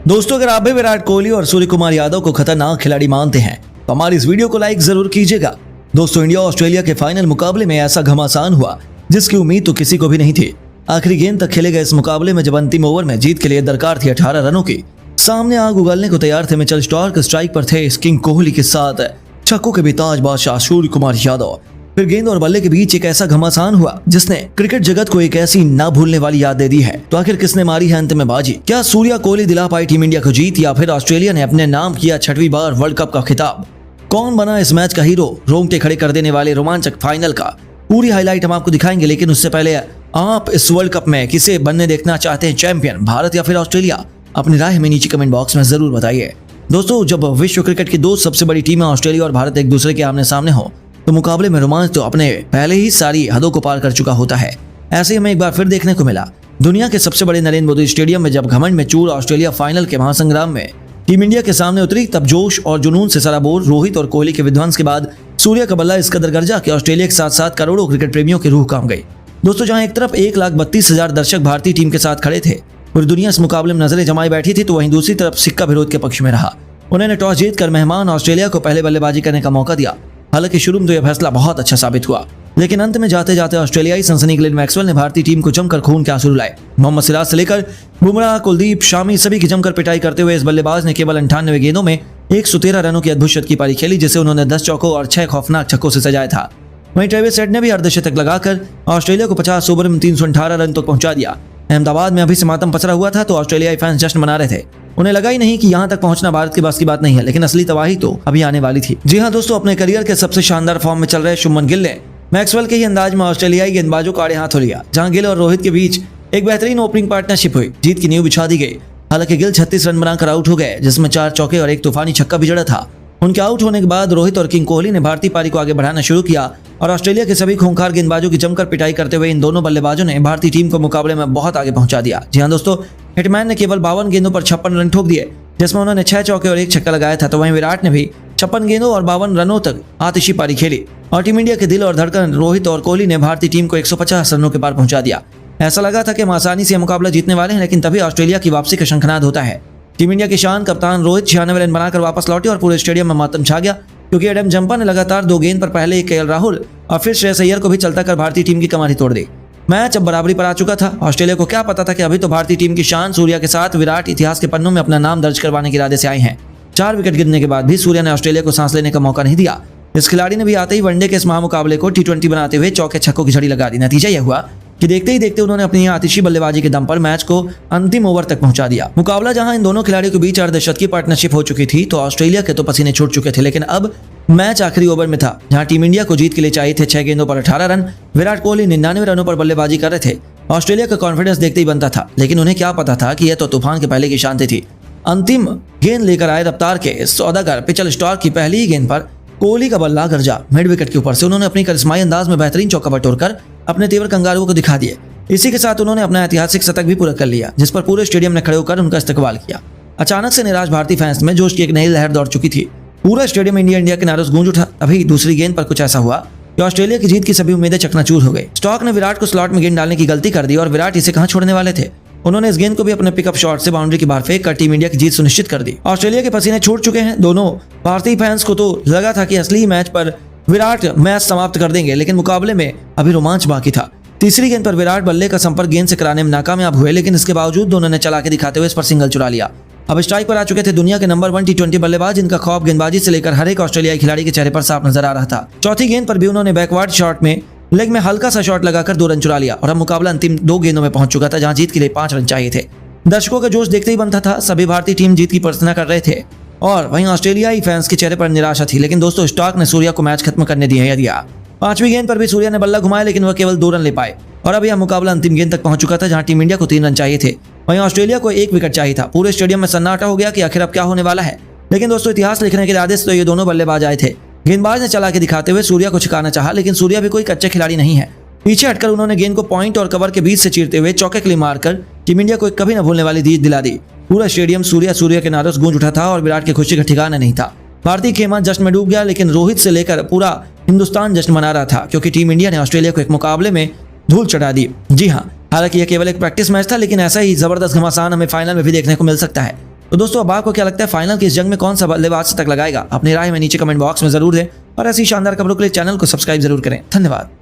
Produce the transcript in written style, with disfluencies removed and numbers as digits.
दोस्तों, अगर आप भी विराट कोहली और सूर्य कुमार यादव को खतरनाक खिलाड़ी मानते हैं तो हमारी इस वीडियो को लाइक जरूर कीजिएगा। दोस्तों, इंडिया ऑस्ट्रेलिया के फाइनल मुकाबले में ऐसा घमासान हुआ जिसकी उम्मीद तो किसी को भी नहीं थी। आखिरी गेंद तक खेले गए इस मुकाबले में जब अंतिम ओवर में जीत के लिए दरकार थी 18 रनों की, सामने आग उगलने को तैयार थे मिचेल स्टार्क स्ट्राइक पर थे किंग कोहली के साथ छक्कों के भी ताज बादशाह सूर्य कुमार यादव। फिर गेंद और बल्ले के बीच एक ऐसा घमासान हुआ जिसने क्रिकेट जगत को एक ऐसी ना भूलने वाली याद दे दी है। तो आखिर किसने मारी है अंत में बाजी? क्या सूर्या कोहली दिला पाई टीम इंडिया को जीत, या फिर ऑस्ट्रेलिया ने अपने नाम किया 6वीं बार वर्ल्ड कप का खिताब? कौन बना इस मैच का हीरो? रोंगटे खड़े कर देने वाले रोमांचक फाइनल का पूरी हाईलाइट हम आपको दिखाएंगे। लेकिन उससे पहले आप इस वर्ल्ड कप में किसे बनने देखना चाहते हैं चैंपियन, भारत या फिर ऑस्ट्रेलिया? अपनी राय हमें नीचे कमेंट बॉक्स में जरूर बताइए। दोस्तों, जब विश्व क्रिकेट की दो सबसे बड़ी टीमें ऑस्ट्रेलिया और भारत एक दूसरे के आमने सामने हो तो मुकाबले में रोमांच तो अपने पहले ही सारी हदों को पार कर चुका होता है। ऐसे ही हमें एक बार फिर देखने को मिला दुनिया के सबसे बड़े नरेंद्र मोदी स्टेडियम में जब घमंड में चूर ऑस्ट्रेलिया फाइनल के महासंग्राम में टीम इंडिया के सामने उतरी, तब जोश और जुनून से सराबोर रोहित और कोहली के विध्वंस के बाद सूर्या का बल्ला इस कदर गरजा कि ऑस्ट्रेलिया के साथ साथ करोड़ों क्रिकेट प्रेमियों की रूह कांप गई। दोस्तों, जहां एक तरफ 1,32,000 दर्शक भारतीय टीम के साथ खड़े थे, पूरी दुनिया इस मुकाबले में नजरें जमाई बैठी थी, तो वहीं दूसरी तरफ सिक्का विरोध के पक्ष में रहा। उन्होंने टॉस जीतकर मेहमान ऑस्ट्रेलिया को पहले बल्लेबाजी करने का मौका दिया। हालांकि शुरू में तो यह फैसला बहुत अच्छा साबित हुआ, लेकिन अंत में जाते जाते ऑस्ट्रेलियाई सनसनी ग्लेन मैक्सवेल ने भारतीय टीम को जमकर खून के आंसू रुलाए। मोहम्मद सिराज से लेकर बुमराह, कुलदीप, शामी सभी की जमकर पिटाई करते हुए इस बल्लेबाज ने केवल 98 गेंदों में 113 रनों की अद्भुत शतकीय पारी खेली, जिसे उन्होंने 10 चौकों और 6 खौफनाक छक्कों से सजाया था। वहीं ट्रेविस हेड ने भी अर्धशतक लगाकर ऑस्ट्रेलिया को 50 ओवर में 318 रन तक पहुंचा दिया। अहमदाबाद में अभी से मातम पसरा हुआ था तो ऑस्ट्रेलियाई फैंस जश्न मना रहे थे। उन्हें लगा ही नहीं कि यहां तक पहुंचना भारत के बस की बात नहीं है, लेकिन असली तबाही तो अभी आने वाली थी। जी हां दोस्तों, अपने करियर के सबसे शानदार फॉर्म में चल रहे शुभमन गिल ने मैक्सवेल के ही अंदाज में ऑस्ट्रेलियाई गेंदबाजों का आड़े हाथ हो लिया। जहां गिल और रोहित के बीच एक बेहतरीन ओपनिंग पार्टनरशिप हुई, जीत की नींव बिछा दी गई। हालांकि गिल 36 रन बनाकर आउट हो गए, जिसमें 4 चौके और एक तूफानी छक्का भी जड़ा था। उनके आउट होने के बाद रोहित और किंग कोहली ने भारतीय पारी को आगे बढ़ाना शुरू किया और ऑस्ट्रेलिया के सभी खूंखार गेंदबाजों की जमकर पिटाई करते हुए इन दोनों बल्लेबाजों ने भारतीय टीम को मुकाबले में बहुत आगे पहुंचा दिया। जी हां दोस्तों, हिटमैन ने केवल 52 गेंदों पर 56 रन ठोक दिए, जिसमें उन्होंने 6 चौके और 1 छक्का लगाया था। तो वहीं विराट ने भी 56 गेंदों और 52 रनों तक आतिशी पारी खेली और टीम इंडिया के दिल और धड़कन रोहित और कोहली ने भारतीय टीम को 150 रनों के पार पहुंचा दिया। ऐसा लगा था कि हम आसानी से मुकाबला जीतने वाले हैं, लेकिन तभी ऑस्ट्रेलिया की वापसी का शंखनाद होता है। टीम इंडिया के शान कप्तान रोहित 96 रन बनाकर वापस लौटे और पूरे स्टेडियम में मातम छा गया, क्योंकि एडम जंपा ने लगातार 2 गेंद पर पहले केएल राहुल और फिर श्रेयस अय्यर को भी चलता कर भारतीय टीम की कमान ही तोड़ दी। मैच अब बराबरी पर आ चुका था। ऑस्ट्रेलिया को क्या पता था कि अभी तो भारतीय टीम की शान सूर्या के साथ विराट इतिहास के पन्नों में अपना नाम दर्ज करवाने के इरादे से आए हैं। 4 विकेट गिरने के बाद भी सूर्या ने ऑस्ट्रेलिया को सांस लेने का मौका नहीं दिया। इस खिलाड़ी ने भी आते ही वनडे के इस महामुकाबले को T20 बनाते हुए चौके छक्कों की झड़ी लगा दी। नतीजा यह हुआ कि देखते ही देखते उन्होंने अपनी आतिशी बल्लेबाजी के दम पर मैच को अंतिम ओवर तक पहुंचा दिया। मुकाबला जहां इन दोनों खिलाड़ियों के बीच अर्धशतकीय पार्टनरशिप हो चुकी थी, तो ऑस्ट्रेलिया के तो पसीने छूट चुके थे। लेकिन अब मैच आखिरी ओवर में था, जहां टीम इंडिया को जीत के लिए चाहिए थे 6 गेंदों पर 18 रन। विराट कोहली 99 रनों पर बल्लेबाजी कर रहे थे। ऑस्ट्रेलिया का कॉन्फिडेंस देखते ही बनता था, लेकिन उन्हें क्या पता था कि यह तो तूफान के पहले की शांति थी। अंतिम गेंद लेकर आए रफ्तार के सौदागर मिचेल स्टार्क की पहली ही गेंद पर कोहली का बल्ला गरजा मिड विकेट के ऊपर से। उन्होंने अपनी करिश्माई अंदाज में बेहतरीन चौका बटोरकर अपने तेवर कंगारुओं को दिखा दिए। इसी के साथ उन्होंने अपना ऐतिहासिक शतक भी पूरा कर लिया, जिस पर पूरे स्टेडियम ने खड़े होकर उनका इस्तकबाल किया। अचानक से निराश भारतीय फैंस में जोश की एक नई लहर दौड़ चुकी थी। पूरा स्टेडियम इंडिया इंडिया के नारों से गूंज उठा। अभी दूसरी गेंद पर कुछ ऐसा हुआ कि ऑस्ट्रेलिया की जीत की सभी उम्मीदें चकनाचूर हो गई। स्टॉक ने विराट को स्लॉट में गेंद डालने की गलती कर दी और विराट इसे कहां छोड़ने वाले थे। उन्होंने इस गेंद को भी अपने पिकअप शॉट से बाउंड्री के बाहर फेंक कर टीम इंडिया की जीत सुनिश्चित कर दी। ऑस्ट्रेलिया के पसीने छूट चुके हैं। दोनों भारतीय फैंस को तो लगा था कि असली मैच पर विराट मैच समाप्त कर देंगे, लेकिन मुकाबले में अभी रोमांच बाकी था। तीसरी गेंद पर विराट बल्ले का संपर्क गेंद से कराने में नाकामयाब हुए, लेकिन इसके बावजूद दोनों ने चला के दिखाते हुए इस पर सिंगल चुरा लिया। अब स्ट्राइक पर आ चुके थे दुनिया के नंबर 1 T20 बल्लेबाज, जिनका खौफ गेंदबाजी से लेकर हर एक ऑस्ट्रेलियाई खिलाड़ी के चेहरे पर साफ नजर आ रहा था। चौथी गेंद पर भी उन्होंने बैकवर्ड शॉट में लेग में हल्का सा शॉट लगाकर 2 रन चुरा लिया और अब मुकाबला अंतिम 2 गेंदों में पहुंच चुका था, जहां जीत के लिए 5 रन चाहिए थे। दर्शकों का जोश देखते ही बनता था। सभी भारतीय टीम जीत की प्रार्थना कर रहे थे और वहीं ऑस्ट्रेलियाई फैंस के चेहरे पर निराशा थी। लेकिन दोस्तों, स्टॉक ने सूर्या को मैच खत्म करने दिया। 5वीं गेंद पर भी सूर्या ने बल्ला घुमाया, लेकिन वह केवल 2 रन ले पाए और अब यह मुकाबला अंतिम गेंद तक पहुंच चुका था, जहां टीम इंडिया को 3 रन चाहिए थे। वहीं ऑस्ट्रेलिया को 1 विकेट चाहिए था। पूरे स्टेडियम में सन्नाटा हो गया कि आखिर अब क्या होने वाला है। लेकिन दोस्तों, इतिहास लिखने के इरादे से तो ये दोनों बल्लेबाज आए थे। गेंदबाज ने चला के दिखाते हुए सूर्या को छिकाना चाहा, लेकिन सूर्या भी कोई कच्चे खिलाड़ी नहीं है। पीछे हटकर उन्होंने गेंद को पॉइंट और कवर के बीच से चीरते हुए चौके के लिए मारकर टीम इंडिया को एक कभी न भूलने वाली जीत दिला दी। पूरा स्टेडियम सूर्या के नारों से गूंज उठा था और विराट की खुशी का ठिकाना नहीं था। भारतीय खेमा जश्न में डूब गया, लेकिन रोहित से लेकर पूरा हिंदुस्तान जश्न मना रहा था, क्योंकि टीम इंडिया ने ऑस्ट्रेलिया को एक मुकाबले में धूल चढ़ा दी। जी हां, हालांकि यह केवल एक प्रैक्टिस मैच था, लेकिन ऐसा ही जबरदस्त घमासान हमें फाइनल में भी देखने को मिल सकता है। तो दोस्तों अब आपको क्या लगता है फाइनल की इस जंग में कौन सा बल्लेबाज शतक लगाएगा? अपनी राय में नीचे कमेंट बॉक्स में जरूर दें और ऐसी शानदार खबरों के लिए चैनल को सब्सक्राइब जरूर करें। धन्यवाद।